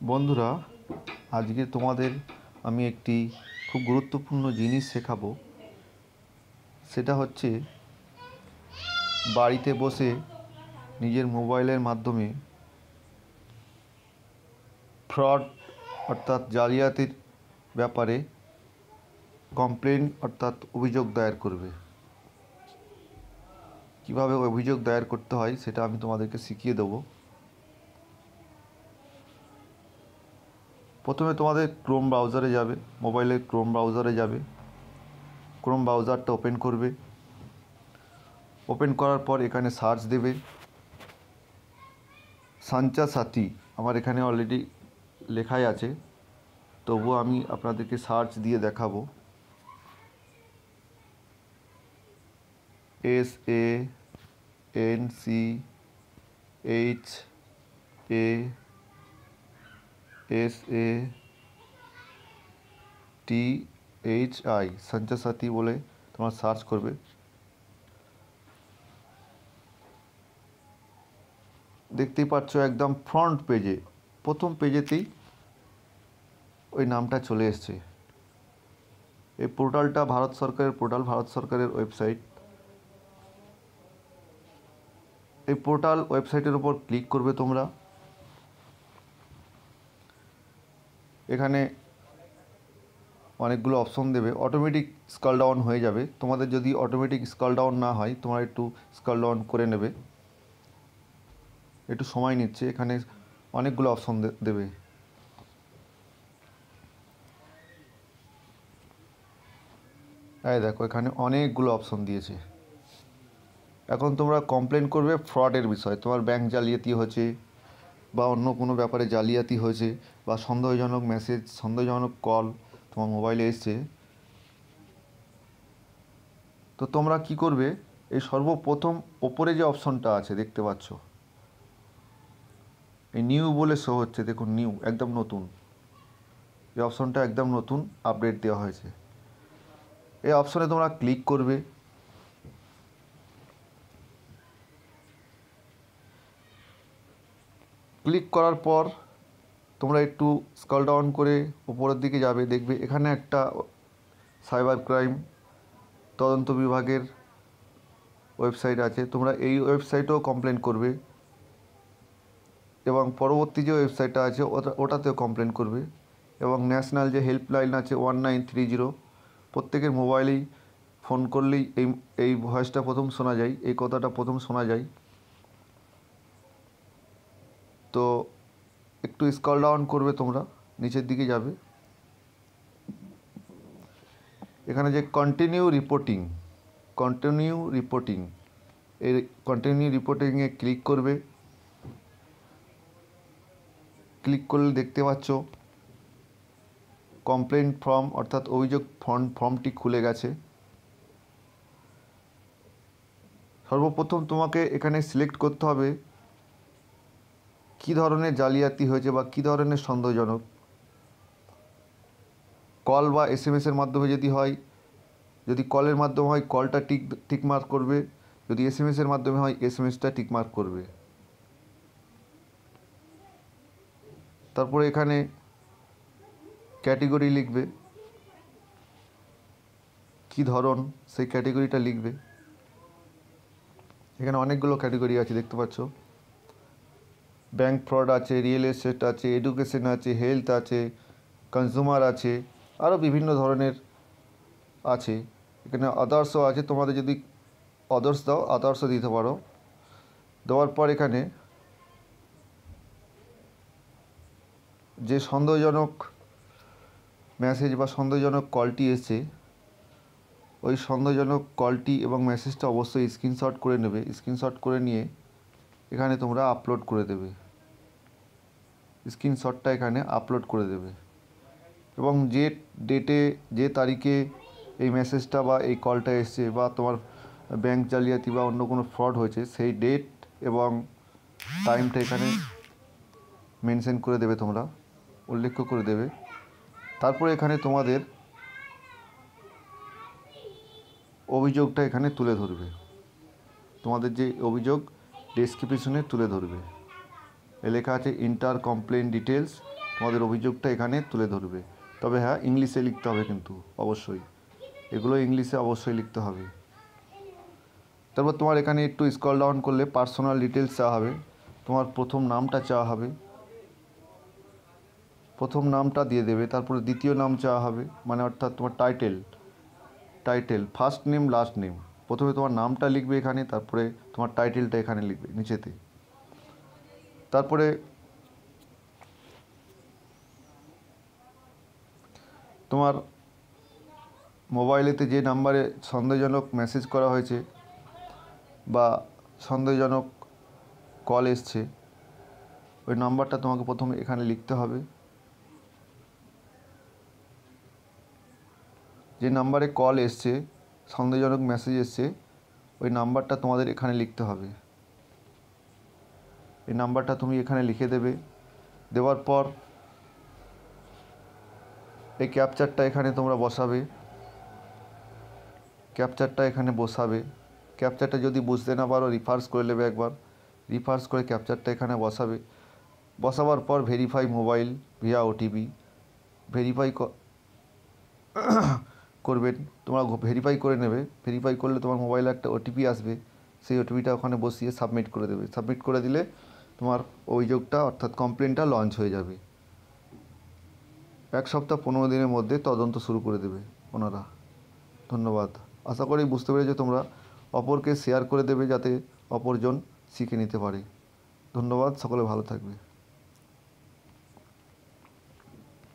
বন্ধুরা, আজকে তোমাদের আমি একটি খুব গুরুত্বপূর্ণ জিনিস শেখাবো। সেটা হচ্ছে বাড়িতে বসে নিজের মোবাইলের মাধ্যমে ফ্রড অর্থাৎ জালিয়াতির ব্যাপারে কমপ্লেন অর্থাৎ অভিযোগ দায়ের করবে। কিভাবে অভিযোগ দায়ের করতে হয় সেটা আমি তোমাদেরকে শিখিয়ে দেবো। প্রথমে তোমাদের ক্রোম ব্রাউজারে যাবে, মোবাইলের ক্রোম ব্রাউজারে যাবে। ক্রোম ব্রাউজারটা ওপেন করবে। ওপেন করার পর এখানে সার্চ দেবে সঞ্চা সাথী। আমার এখানে অলরেডি লেখাই আছে, তবুও আমি আপনাদেরকে সার্চ দিয়ে দেখাবো। SANCHASATHI সঞ্চা সাথী বলে তোমরা সার্চ করবে। দেখতেই পাচ্ছ একদম ফ্রন্ট পেজে, প্রথম পেজেতেই ওই নামটা চলে এসছে। এই পোর্টালটা ভারত সরকারের পোর্টাল, ভারত সরকারের ওয়েবসাইট। এই পোর্টাল ওয়েবসাইটের উপর ক্লিক করবে তোমরা। এখানে অনেকগুলো অপশন দেবে, অটোমেটিক স্ক্রল ডাউন হয়ে যাবে। তোমাদের যদি অটোমেটিক স্ক্রল ডাউন না হয়, তোমরা একটু স্ক্রল ডাউন করে নেবে, একটু সময় নিচ্ছে। এখানে অনেকগুলো অপশন দেবে। এই দেখো, এখানে অনেকগুলো অপশন দিয়েছে। এখন তোমরা কমপ্লেন করবে ফ্রডের বিষয়, তোমার ব্যাংক জালিয়াতি হয়েছে বা অন্য কোনো ব্যাপারে জালিয়াতি হয়েছে, বা সন্দেহজনক মেসেজ, সন্দেহজনক কল তোমার মোবাইলে এসছে। তো তোমরা কি করবে, এই সর্বপ্রথম ওপরে যে অপশনটা আছে দেখতে পাচ্ছ, এই নিউ বলে শো হচ্ছে, দেখুন নিউ, একদম নতুন। এই অপশনটা একদম নতুন, আপডেট দেওয়া হয়েছে। এই অপশনে তোমরা ক্লিক করবে। ক্লিক করার পর তোমরা একটু স্ক্রল ডাউন করে উপরের দিকে যাবে, দেখবে এখানে একটা সাইবার ক্রাইম তদন্ত বিভাগের ওয়েবসাইট আছে। তোমরা এই ওয়েবসাইটেও কমপ্লেন করবে, এবং পরবর্তী যে ওয়েবসাইটটা আছে ওটাতেও কমপ্লেন করবে। এবং ন্যাশনাল যে হেল্পলাইন আছে 1930, প্রত্যেকের মোবাইলেই ফোন করলেই এই ভয়েসটা প্রথম শোনা যায়, এই কথাটা প্রথম শোনা যায়। তো একটু স্ক্রল ডাউন করবে, তোমরা নিচের দিকে যাবে। এখানে যে কন্টিনিউ রিপোর্টিং এই কন্টিনিউ রিপোর্টিংয়ে ক্লিক করবে। ক্লিক করলে দেখতে পাচ্ছ কমপ্লেন ফর্ম অর্থাৎ অভিযোগ ফর্মটি খুলে গেছে। সর্বপ্রথম তোমাকে এখানে সিলেক্ট করতে হবে কী ধরনের জালিয়াতি হয়েছে বা কী ধরনের সন্দেহজনক। কল বা SMS-এর মাধ্যমে যদি হয়, যদি কলের মাধ্যমে হয় কলটা টিক মার্ক করবে, যদি SMS-এর মাধ্যমে হয় SMS-টা টিক মার্ক করবে। তারপরে এখানে ক্যাটেগরি লিখবে, কী ধরন সেই ক্যাটেগরিটা লিখবে। এখানে অনেকগুলো ক্যাটেগরি আছে দেখতে পাচ্ছ, ব্যাংক ফ্রড আছে, রিয়েল এস্টেট আছে, এডুকেশন আছে, হেলথ আছে, কনজিউমার আছে, আরও বিভিন্ন ধরনের আছে। এখানে আদার্সও আছে, তোমাদের যদি আদার্স দাও আদার্সও দিতে পারো। দেওয়ার পর এখানে যে সন্দেহজনক মেসেজ বা সন্দেহজনক কলটি এসছে, ওই সন্দেহজনক কলটি এবং মেসেজটা অবশ্যই স্ক্রিনশট করে নেবে। স্ক্রিনশট করে নিয়ে এখানে তোমরা আপলোড করে দেবে, স্ক্রিনশটটা এখানে আপলোড করে দেবে। এবং যে ডেটে, যে তারিখে এই মেসেজটা বা এই কলটা এসছে বা তোমার ব্যাংক জালিয়াতি বা অন্য কোনো ফ্রড হয়েছে, সেই ডেট এবং টাইমটা এখানে মেনশন করে দেবে, তোমরা উল্লেখ করে দেবে। তারপরে এখানে তোমাদের অভিযোগটা এখানে তুলে ধরবে, তোমাদের যে অভিযোগ ডেসক্রিপশনে তুলে ধরবে। লেখা আছে ইন্টার কমপ্লেন ডিটেলস তোমাদের অভিযোগটা এখানে তুলে ধরবে। তবে হ্যাঁ, ইংলিশে লিখতে হবে কিন্তু অবশ্যই, এগুলো ইংলিশে অবশ্যই লিখতে হবে। তারপর তোমার এখানে একটু স্ক্রল ডাউন করলে পার্সোনাল ডিটেলস চাওয়া হবে, তোমার প্রথম নামটা চাওয়া হবে, প্রথম নামটা দিয়ে দেবে। তারপরে দ্বিতীয় নাম চাওয়া হবে, মানে অর্থাৎ তোমার title first name last name. প্রথমে তোমার নামটা লিখবে এখানে, তারপরে তোমার টাইটেলটা এখানে লিখবে নিচেতে। তারপরে তোমার মোবাইলেতে যে নাম্বারে সন্দেহজনক মেসেজ করা হয়েছে বা সন্দেহজনক কল এসছে, ওই নাম্বারটা তোমাকে প্রথমে এখানে লিখতে হবে। যে নাম্বারে কল এসছে, সন্দেহজনক মেসেজ এসছে, ওই নাম্বারটা তোমাদের এখানে লিখতে হবে। এই নাম্বারটা তুমি এখানে লিখে দেবে। দেওয়ার পর এই ক্যাপচারটা এখানে তোমরা বসাবে, ক্যাপচারটা এখানে বসাবে। ক্যাপচারটা যদি বুঝতে না পারো রিফার্স করে নেবে একবার, রিফার্স করে ক্যাপচারটা এখানে বসাবে। বসাবার পর verify mobile via OTP verify করবেন। তোমরা ভেরিফাই করে নেবে। ভেরিফাই করলে তোমার মোবাইলে একটা ওটিপি আসবে, সেই ওটিপিটা ওখানে বসিয়ে সাবমিট করে দেবে। সাবমিট করে দিলে তোমার অভিযোগটা অর্থাৎ কমপ্লেনটা লঞ্চ হয়ে যাবে। 1 সপ্তাহ 15 দিনের মধ্যে তদন্ত শুরু করে দেবে ওনারা। ধন্যবাদ। আশা করি বুঝতে পেরেছো তোমরা। অপরকে শেয়ার করে দেবে যাতে অপরজন শিখে নিতে পারে। ধন্যবাদ, সকলে ভালো থাকবে।